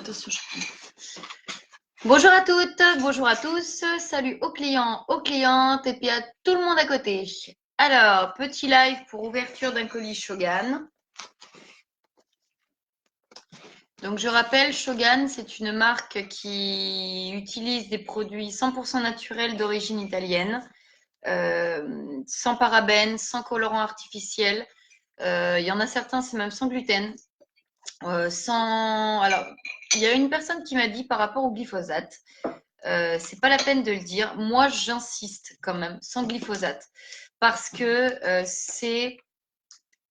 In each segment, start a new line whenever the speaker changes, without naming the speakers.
attention, Bonjour à toutes, bonjour à tous. Salut aux clients, aux clientes et puis à tout le monde à côté. Alors, petit live pour ouverture d'un colis Shogun. Donc, je rappelle, Shogun, c'est une marque qui utilise des produits 100% naturels d'origine italienne, sans parabènes, sans colorants artificiels. Il y en a certains, c'est même sans gluten. Alors, il y a une personne qui m'a dit par rapport au glyphosate, c'est pas la peine de le dire. Moi, j'insiste quand même, sans glyphosate, parce que c'est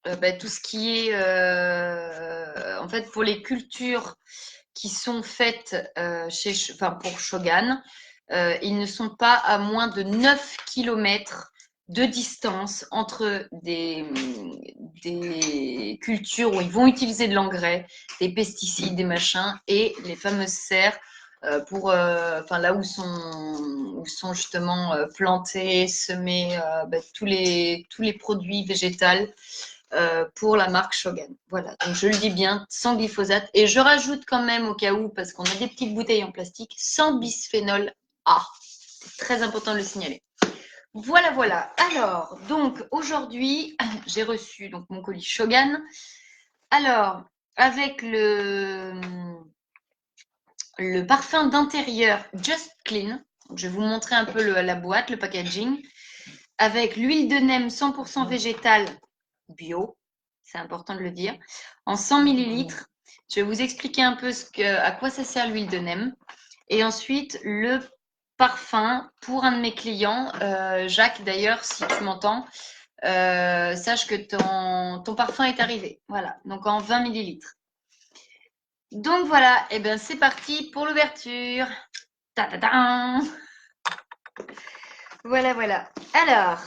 tout ce qui est, en fait, pour les cultures qui sont faites pour Shogun, ils ne sont pas à moins de 9 kilomètres de distance entre des cultures où ils vont utiliser de l'engrais, des pesticides, des machins, et les fameuses serres là où sont justement plantés, semés tous les produits végétaux pour la marque Shogun. Voilà, donc je le dis bien, sans glyphosate. Et je rajoute quand même au cas où, parce qu'on a des petites bouteilles en plastique, sans bisphénol A. C'est très important de le signaler. Voilà, voilà. Alors, donc aujourd'hui, j'ai reçu donc mon colis Shogun. Alors, avec le parfum d'intérieur Just Clean. Donc, je vais vous montrer un peu la boîte, le packaging. Avec l'huile de Neem 100% végétale bio, c'est important de le dire, en 100 millilitres. Je vais vous expliquer un peu à quoi ça sert l'huile de Neem. Et ensuite, le parfum pour un de mes clients, Jacques d'ailleurs, si tu m'entends, sache que ton parfum est arrivé. Voilà, donc en 20 millilitres. Donc voilà, et bien c'est parti pour l'ouverture. Voilà, voilà. Alors,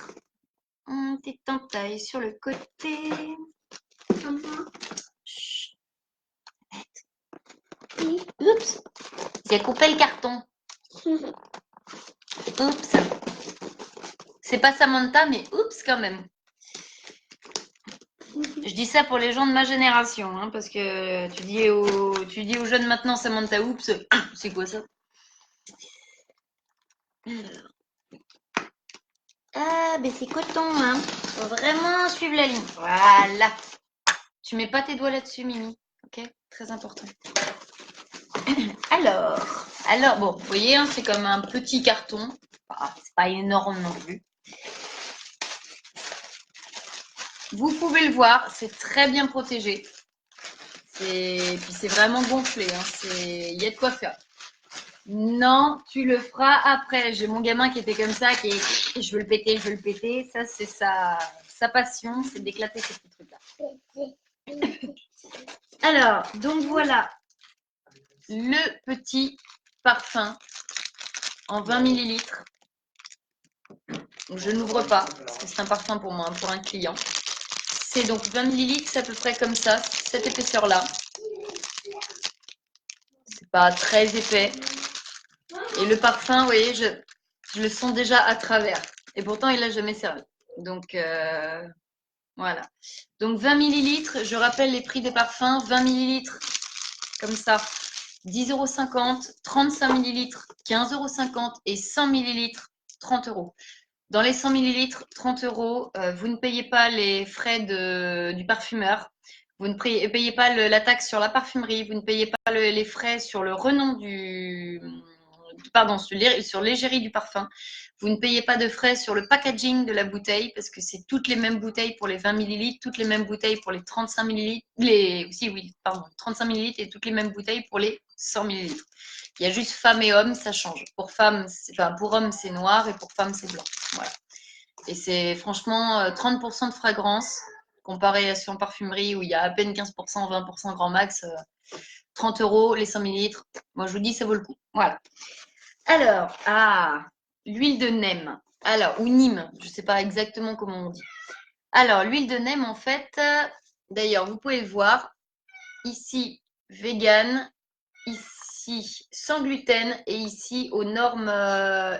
une petite entaille sur le côté. Oups, j'ai coupé le carton. Oups. C'est pas Samantha, mais oups quand même. Je dis ça pour les gens de ma génération, hein, parce que tu dis aux jeunes maintenant Samantha oups, c'est quoi ça? Ah, ben c'est coton, hein. Faut vraiment suivre la ligne. Voilà. Tu mets pas tes doigts là-dessus, Mimi. Ok? Très important. Alors, bon, vous voyez, hein, c'est comme un petit carton. C'est pas énorme non plus. Vous pouvez le voir, c'est très bien protégé. Puis c'est vraiment gonflé. Hein. Il y a de quoi faire. Non, tu le feras après. J'ai mon gamin qui était comme ça, je veux le péter, je veux le péter. Ça, c'est sa passion, c'est d'éclater ces petits trucs-là. Alors, donc voilà le petit parfum en 20 millilitres. Donc, je n'ouvre pas parce que c'est un parfum pour moi, pour un client. C'est donc 20 millilitres, c'est à peu près comme ça, cette épaisseur-là. C'est pas très épais. Et le parfum, vous voyez, je le sens déjà à travers. Et pourtant, il n'a jamais servi. Donc, voilà. Donc, 20 millilitres, je rappelle les prix des parfums. 20 millilitres, comme ça, 10,50 €. 35 millilitres, 15,50 € et 100 millilitres, 30 €. Dans les 100 millilitres, 30 €, vous ne payez pas les frais du parfumeur. Vous ne payez pas la taxe sur la parfumerie. Vous ne payez pas les frais sur le renom sur l'égérie du parfum. Vous ne payez pas de frais sur le packaging de la bouteille parce que c'est toutes les mêmes bouteilles pour les 20 millilitres, toutes les mêmes bouteilles pour les 35 millilitres, 35 millilitres et toutes les mêmes bouteilles pour les 100 millilitres. Il y a juste femmes et hommes, ça change. Pour hommes, c'est noir et pour femmes, c'est blanc. Voilà. Et c'est franchement 30% de fragrance comparé à en parfumerie où il y a à peine 15%, 20% grand max. 30 € les 100 millilitres. Moi, je vous dis, ça vaut le coup. Voilà. Alors, l'huile de Neem. Alors, ou Nîmes, je ne sais pas exactement comment on dit. Alors, l'huile de Neem, en fait, d'ailleurs, vous pouvez le voir, ici, vegan, ici, sans gluten, et ici, aux normes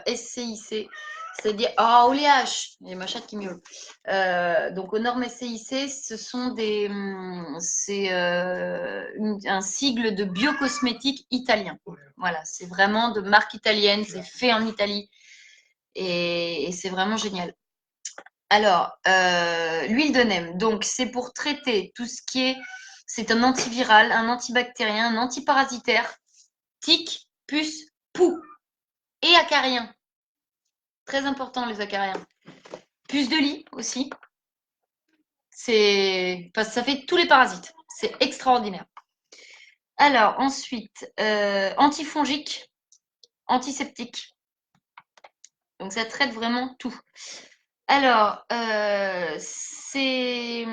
SCIC, C'est-à-dire, ah, OLH, il y a ma chatte qui miaule. Donc, aux normes SCIC, ce sont c'est un sigle de biocosmétiques italien. Voilà, c'est vraiment de marque italienne, c'est fait en Italie et c'est vraiment génial. Alors, l'huile de neem, donc c'est pour traiter tout ce qui est, c'est un antiviral, un antibactérien, un antiparasitaire, tic, puce, poux et acarien. Très important les acariens. Puce de lit aussi. Ça fait tous les parasites. C'est extraordinaire. Alors, ensuite, antifongique, antiseptique. Donc, ça traite vraiment tout. Alors, c'est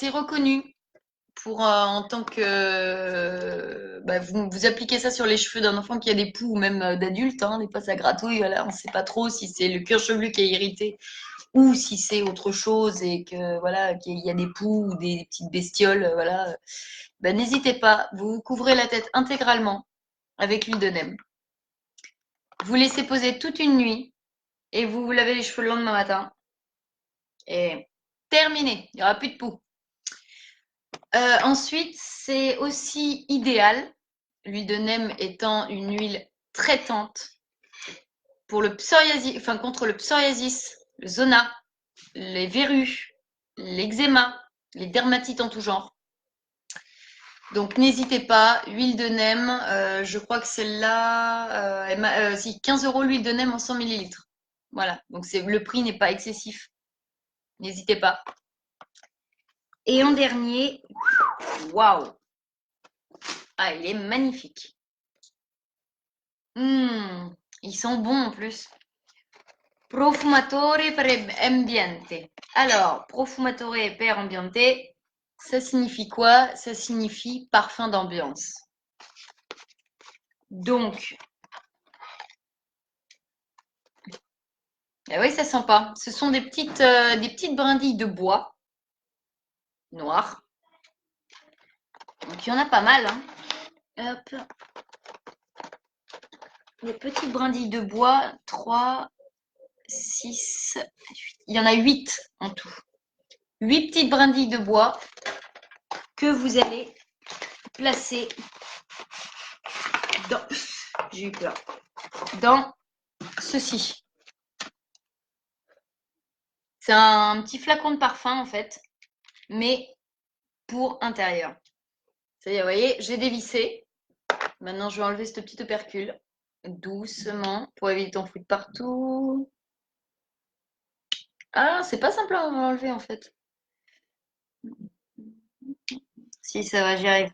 reconnu pour en tant que vous appliquez ça sur les cheveux d'un enfant qui a des poux ou même d'adulte, hein, des fois ça gratouille, voilà, on ne sait pas trop si c'est le cuir chevelu qui est irrité ou si c'est autre chose et que voilà qu'il y a des poux ou des petites bestioles, voilà, n'hésitez pas, vous couvrez la tête intégralement avec l'huile de neem. Vous laissez poser toute une nuit et vous vous lavez les cheveux le lendemain matin. Et terminé, il n'y aura plus de poux. Ensuite, c'est aussi idéal, l'huile de neem étant une huile traitante pour le psoriasis, enfin contre le psoriasis, le zona, les verrues, l'eczéma, les dermatites en tout genre. Donc n'hésitez pas, huile de neem, je crois que celle-là, si 15 € l'huile de neem en 100 ml. Voilà, donc le prix n'est pas excessif. N'hésitez pas. Et en dernier, waouh! Ah, il est magnifique. Ils sont bons en plus. Profumatore per ambiente. Alors, profumatore per ambiente, ça signifie quoi? Ça signifie parfum d'ambiance. Donc, oui, ça sent pas. Ce sont des petites brindilles de bois noires. Donc, il y en a pas mal. Hein. Hop. Des petites brindilles de bois, 3, 6, 8. Il y en a 8 en tout. 8 petites brindilles de bois que vous allez placer dans, j'ai eu peur, dans ceci. C'est un petit flacon de parfum en fait, mais pour intérieur. C'est-à-dire, vous voyez, j'ai dévissé. Maintenant, je vais enlever ce petit opercule doucement pour éviter d'en foutre partout. Ah, c'est pas simple à enlever en fait. Si, ça va, j'y arrive.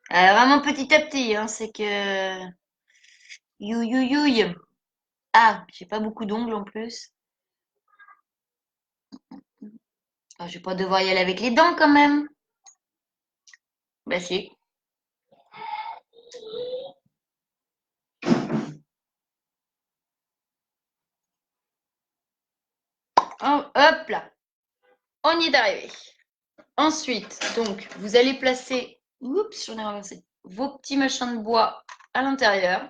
Vraiment petit à petit, hein, c'est que... Youille. Ah, j'ai pas beaucoup d'ongles en plus. Ah, je vais pas devoir y aller avec les dents quand même. Bah si. Oh, hop là. On y est arrivé. Ensuite, donc, vous allez placer... Oups, j'en ai renversé. Vos petits machins de bois à l'intérieur.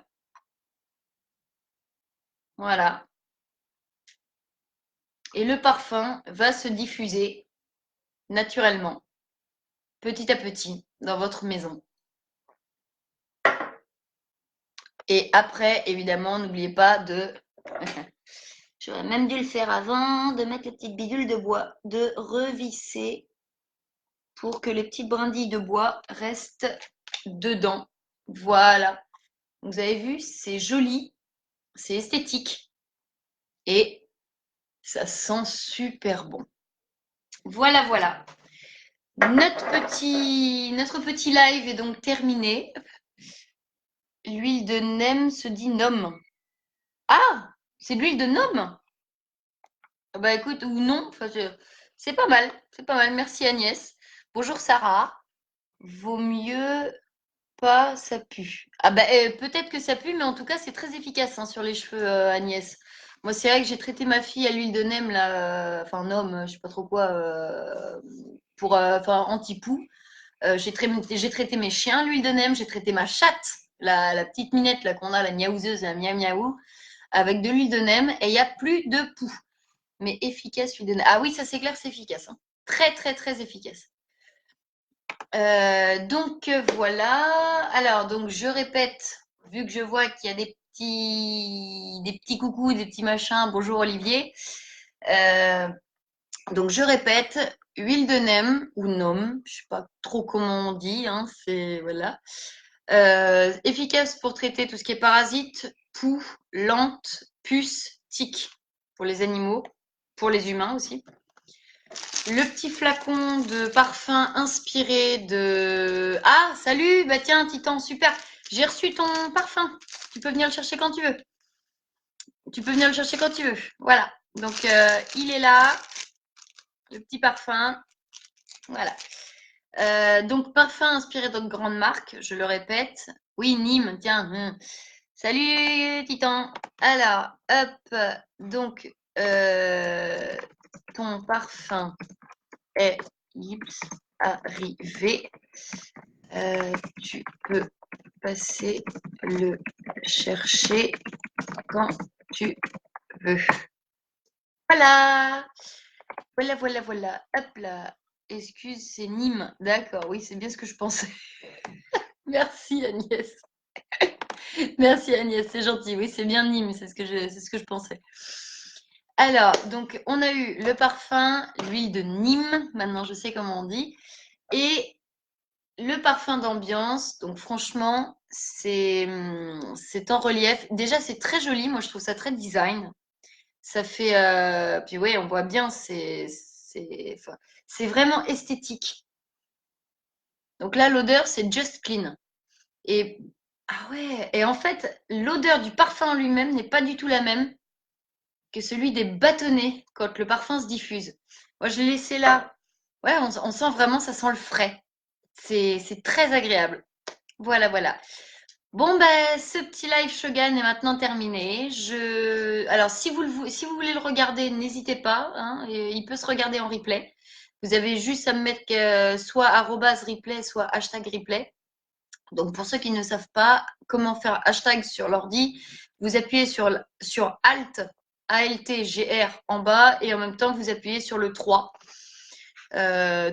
Voilà. Et le parfum va se diffuser naturellement, petit à petit, dans votre maison. Et après, évidemment, n'oubliez pas de... J'aurais même dû le faire avant, de mettre les petites bidules de bois, de revisser pour que les petites brindilles de bois restent dedans. Voilà. Vous avez vu, c'est joli, c'est esthétique et ça sent super bon. Voilà, voilà. Notre petit live est donc terminé. L'huile de neem se dit nom. Ah, c'est de l'huile de nom? Bah écoute, ou non, enfin, c'est pas mal, c'est pas mal. Merci Agnès. Bonjour Sarah. Vaut mieux pas, ça pue. Ah bah peut-être que ça pue, mais en tout cas c'est très efficace hein, sur les cheveux Agnès. Moi c'est vrai que j'ai traité ma fille à l'huile de neem là, enfin nom, je sais pas trop quoi, pour enfin anti-poux. J'ai traité mes chiens à l'huile de neem, j'ai traité ma chatte, la petite minette là qu'on a, la miaouzeuse, la miaou miaou. avec de l'huile de nem et il n'y a plus de poux. Mais efficace, l'huile de nem. Ah oui, ça c'est clair, c'est efficace. Hein. Très, très, très efficace. Donc voilà. Alors, donc je répète, vu que je vois qu'il y a des petits coucous, des petits machins. Bonjour Olivier. Donc je répète, huile de nem ou nôme, je sais pas trop comment on dit, hein, c'est voilà. Efficace pour traiter tout ce qui est parasites, poux, lente, puces, tiques pour les animaux, pour les humains aussi. Le petit flacon de parfum inspiré de... Ah, salut, bah tiens, Titan, super. J'ai reçu ton parfum. Tu peux venir le chercher quand tu veux. Tu peux venir le chercher quand tu veux. Voilà. Donc, il est là, le petit parfum. Voilà. Donc, parfum inspiré d'autres grandes marques, je le répète. Oui, Nîmes, tiens. Salut, Titan. Alors, hop. Donc, ton parfum est arrivé. Tu peux passer le chercher quand tu veux. Voilà. Voilà, voilà, voilà. Hop là. Excuse, c'est Nîmes. D'accord, oui, c'est bien ce que je pensais. Merci Agnès. Merci Agnès, c'est gentil. Oui, c'est bien Nîmes, c'est ce que je pensais. Alors, donc, on a eu le parfum, l'huile de Nîmes. Maintenant, je sais comment on dit. Et le parfum d'ambiance. Donc, franchement, c'est en relief. Déjà, c'est très joli. Moi, je trouve ça très design. Ça fait. Puis, oui, on voit bien, enfin, c'est vraiment esthétique. Donc là, l'odeur, c'est Just Clean. Et ah ouais, et en fait, l'odeur du parfum en lui-même n'est pas du tout la même que celui des bâtonnets quand le parfum se diffuse. Moi, je l'ai laissé là. Ouais, on sent vraiment, ça sent le frais. C'est très agréable. Voilà, voilà. Bon, ben, ce petit live Shogun est maintenant terminé. Alors, si vous voulez le regarder, n'hésitez pas. Hein, il peut se regarder en replay. Vous avez juste à me mettre soit @replay, soit #replay. Donc, pour ceux qui ne savent pas comment faire hashtag sur l'ordi, vous appuyez sur Alt, ALT, GR en bas et en même temps, vous appuyez sur le 3.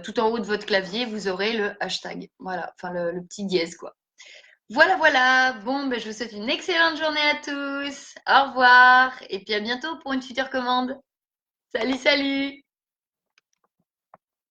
Tout en haut de votre clavier, vous aurez le hashtag. Voilà, enfin le petit dièse, quoi. Voilà, voilà. Bon, ben, je vous souhaite une excellente journée à tous. Au revoir. Et puis à bientôt pour une future commande. Salut, salut.